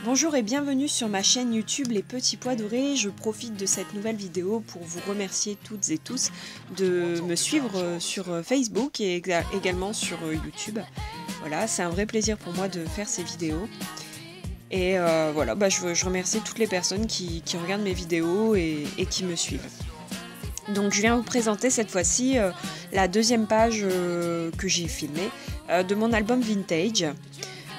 Bonjour et bienvenue sur ma chaîne YouTube Les Petits Pois Dorés. Je profite de cette nouvelle vidéo pour vous remercier toutes et tous de me suivre sur Facebook et également sur YouTube. Voilà, c'est un vrai plaisir pour moi de faire ces vidéos. Et voilà, je remercie toutes les personnes qui regardent mes vidéos et qui me suivent. Donc je viens vous présenter cette fois-ci la deuxième page que j'ai filmée de mon album Vintage.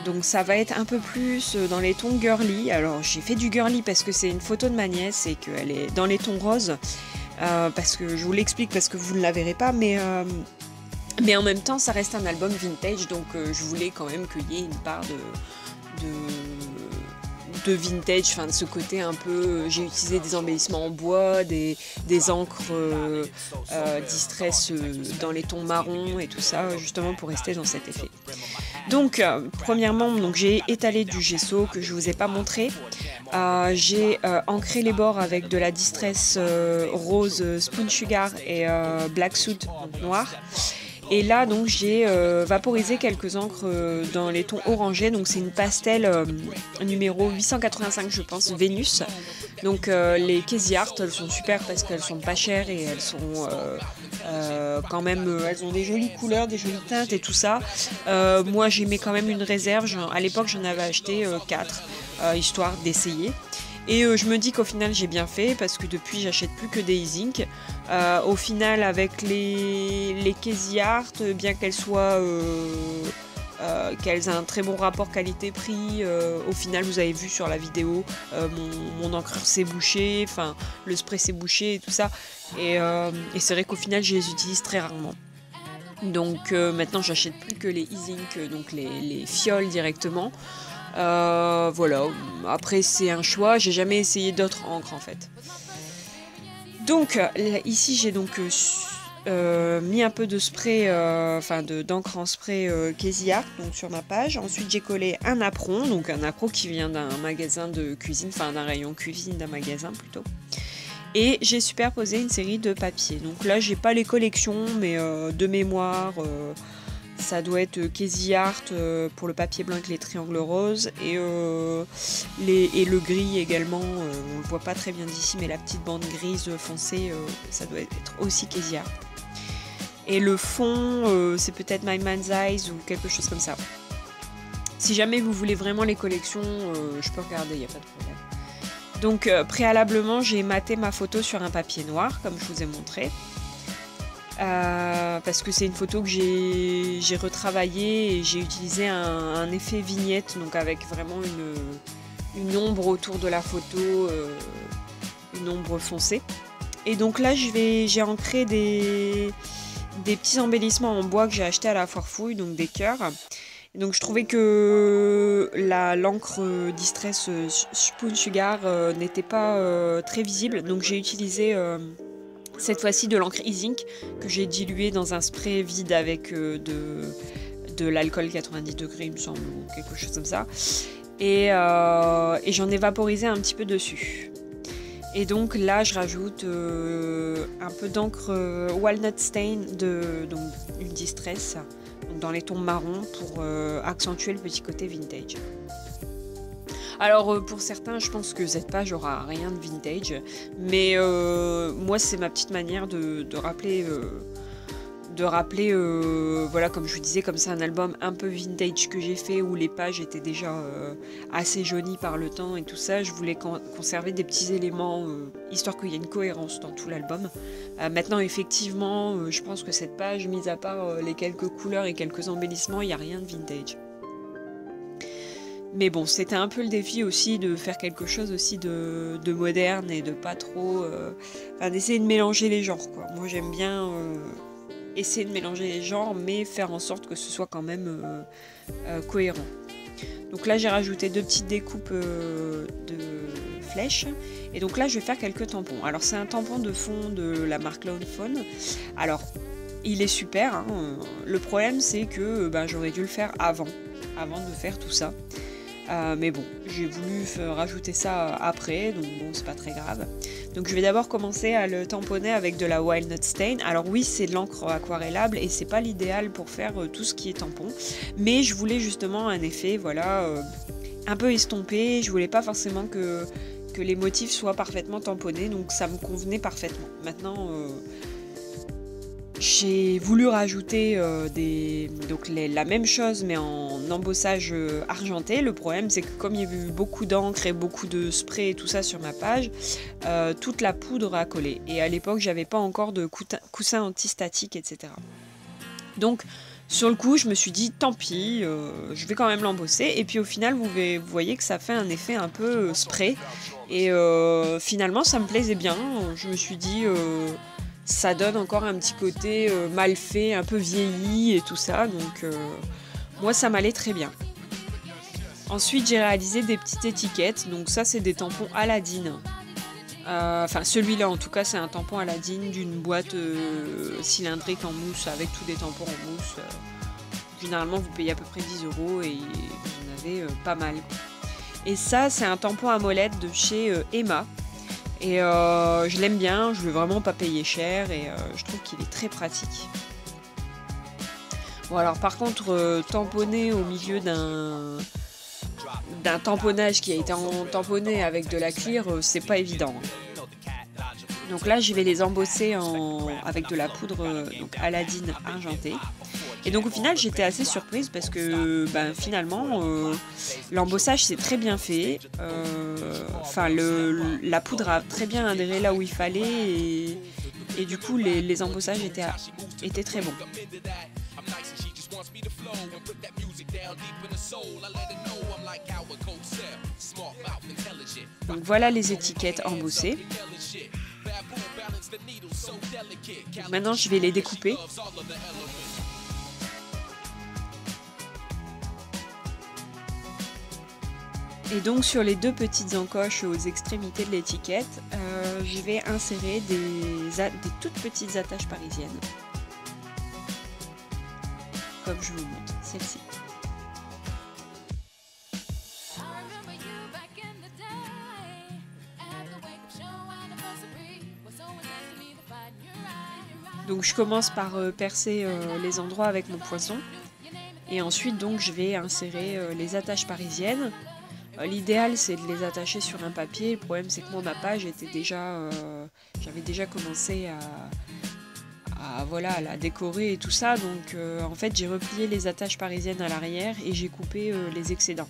Donc ça va être un peu plus dans les tons girly. Alors j'ai fait du girly parce que c'est une photo de ma nièce et qu'elle est dans les tons roses. Parce que je vous l'explique parce que vous ne la verrez pas, mais en même temps ça reste un album vintage, donc je voulais quand même qu'il y ait une part de vintage, enfin de ce côté un peu, j'ai utilisé des embellissements en bois, des encres distress dans les tons marrons et tout ça, justement pour rester dans cet effet. Donc premièrement, j'ai étalé du gesso que je vous ai pas montré. J'ai ancré les bords avec de la distress rose Spoon Sugar et Black Soot noir. Et là donc j'ai vaporisé quelques encres dans les tons orangés. Donc c'est une pastel numéro 885 je pense, Vénus. Donc les Casey Art, elles sont super parce qu'elles sont pas chères et elles sont quand même, elles ont des jolies couleurs, des jolies teintes et tout ça. Moi j'ai mis quand même une réserve, à l'époque j'en avais acheté 4 histoire d'essayer. Et je me dis qu'au final j'ai bien fait parce que depuis j'achète plus que des e-zinc. Au final avec les Casey Art, bien qu'elles soient qu'elles aient un très bon rapport qualité-prix, au final vous avez vu sur la vidéo mon encreur s'est bouché, enfin le spray s'est bouché et tout ça. Et c'est vrai qu'au final je les utilise très rarement. Donc maintenant j'achète plus que les e-zinc, donc les fioles directement. Voilà, après c'est un choix, j'ai jamais essayé d'autres encres en fait. Donc ici j'ai donc mis un peu de spray, d'encre en spray Casey Art donc sur ma page. Ensuite j'ai collé un apron, donc un apron qui vient d'un magasin de cuisine, enfin d'un rayon cuisine d'un magasin plutôt. Et j'ai superposé une série de papiers. Donc là j'ai pas les collections, mais de mémoire. Ça doit être Casey Art pour le papier blanc avec les triangles roses et le gris également, on le voit pas très bien d'ici, mais la petite bande grise foncée, ça doit être aussi Casey Art. Et le fond, c'est peut-être My Man's Eyes ou quelque chose comme ça. Si jamais vous voulez vraiment les collections, je peux regarder, il n'y a pas de problème. Donc préalablement, j'ai maté ma photo sur un papier noir, comme je vous ai montré. Parce que c'est une photo que j'ai retravaillée et j'ai utilisé un effet vignette, donc avec vraiment une ombre autour de la photo, une ombre foncée. Et donc là j'ai ancré des petits embellissements en bois que j'ai acheté à la foire fouille, donc des cœurs. Et donc je trouvais que l'encre Distress Spoon Sugar n'était pas très visible, donc j'ai utilisé cette fois-ci de l'encre e-zinc que j'ai diluée dans un spray vide avec de l'alcool 90 degrés il me semble, ou quelque chose comme ça. Et j'en ai vaporisé un petit peu dessus. Et donc là je rajoute un peu d'encre Walnut Stain donc une distress donc dans les tons marrons pour accentuer le petit côté vintage. Alors pour certains je pense que cette page aura rien de vintage, mais moi c'est ma petite manière de rappeler, voilà, comme je vous disais, comme c'est un album un peu vintage que j'ai fait où les pages étaient déjà assez jaunies par le temps et tout ça, je voulais conserver des petits éléments histoire qu'il y ait une cohérence dans tout l'album. Maintenant effectivement je pense que cette page, mis à part les quelques couleurs et quelques embellissements, il n'y a rien de vintage. Mais bon, c'était un peu le défi aussi de faire quelque chose aussi de moderne et de pas trop... d'essayer de mélanger les genres, quoi. Moi j'aime bien essayer de mélanger les genres, mais faire en sorte que ce soit quand même cohérent. Donc là j'ai rajouté 2 petites découpes de flèches. Et donc là je vais faire quelques tampons. Alors c'est un tampon de fond de la marque Lone Phone. Alors il est super, hein. Le problème c'est que j'aurais dû le faire avant de faire tout ça. Mais bon, j'ai voulu rajouter ça après, donc bon, c'est pas très grave. Donc je vais d'abord commencer à le tamponner avec de la Walnut Stain. Alors oui, c'est de l'encre aquarellable et c'est pas l'idéal pour faire tout ce qui est tampon. Mais je voulais justement un effet, voilà, un peu estompé, je voulais pas forcément que les motifs soient parfaitement tamponnés, donc ça me convenait parfaitement. Maintenant, j'ai voulu rajouter la même chose mais en embossage argenté. Le problème c'est que comme il y avait eu beaucoup d'encre et beaucoup de spray et tout ça sur ma page, toute la poudre a collé. Et à l'époque j'avais pas encore de coussin antistatique, etc. Donc sur le coup je me suis dit tant pis, je vais quand même l'embosser. Et puis au final vous voyez que ça fait un effet un peu spray. Et finalement ça me plaisait bien. Je me suis dit... ça donne encore un petit côté mal fait, un peu vieilli et tout ça, donc moi ça m'allait très bien. Ensuite j'ai réalisé des petites étiquettes, donc ça c'est des tampons Aladdin. Enfin celui-là en tout cas c'est un tampon Aladdin d'une boîte cylindrique en mousse avec tous des tampons en mousse. Généralement vous payez à peu près 10 € et vous en avez pas mal. Et ça c'est un tampon à molette de chez Emma. Et je l'aime bien, je ne veux vraiment pas payer cher et je trouve qu'il est très pratique. Bon alors par contre tamponner au milieu d'un tamponnage qui a été tamponné avec de la cire, c'est pas évident. Donc là je vais les embosser avec de la poudre donc Aladdin argentée. Et donc au final j'étais assez surprise parce que finalement l'embossage c'est très bien fait. Enfin la poudre a très bien adhéré là où il fallait et du coup les embossages étaient très bons. Donc voilà les étiquettes embossées. Donc maintenant je vais les découper. Et donc sur les deux petites encoches aux extrémités de l'étiquette, je vais insérer des toutes petites attaches parisiennes. Comme je vous montre, celle-ci. Donc je commence par percer les endroits avec mon poinçon. Et ensuite donc je vais insérer les attaches parisiennes. L'idéal c'est de les attacher sur un papier. Le problème c'est que moi ma page était déjà, j'avais déjà commencé à la décorer et tout ça. Donc en fait j'ai replié les attaches parisiennes à l'arrière et j'ai coupé les excédents.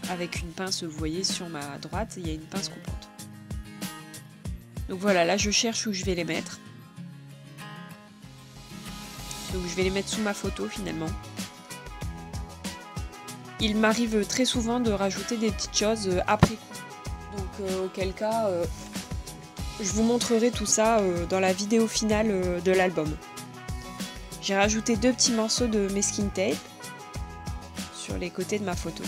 Avec une pince, vous voyez sur ma droite, il y a une pince coupante. Donc voilà, là je cherche où je vais les mettre. Donc je vais les mettre sous ma photo finalement. Il m'arrive très souvent de rajouter des petites choses après coup. Donc auquel cas, je vous montrerai tout ça dans la vidéo finale de l'album. J'ai rajouté 2 petits morceaux de masking tape sur les côtés de ma photo.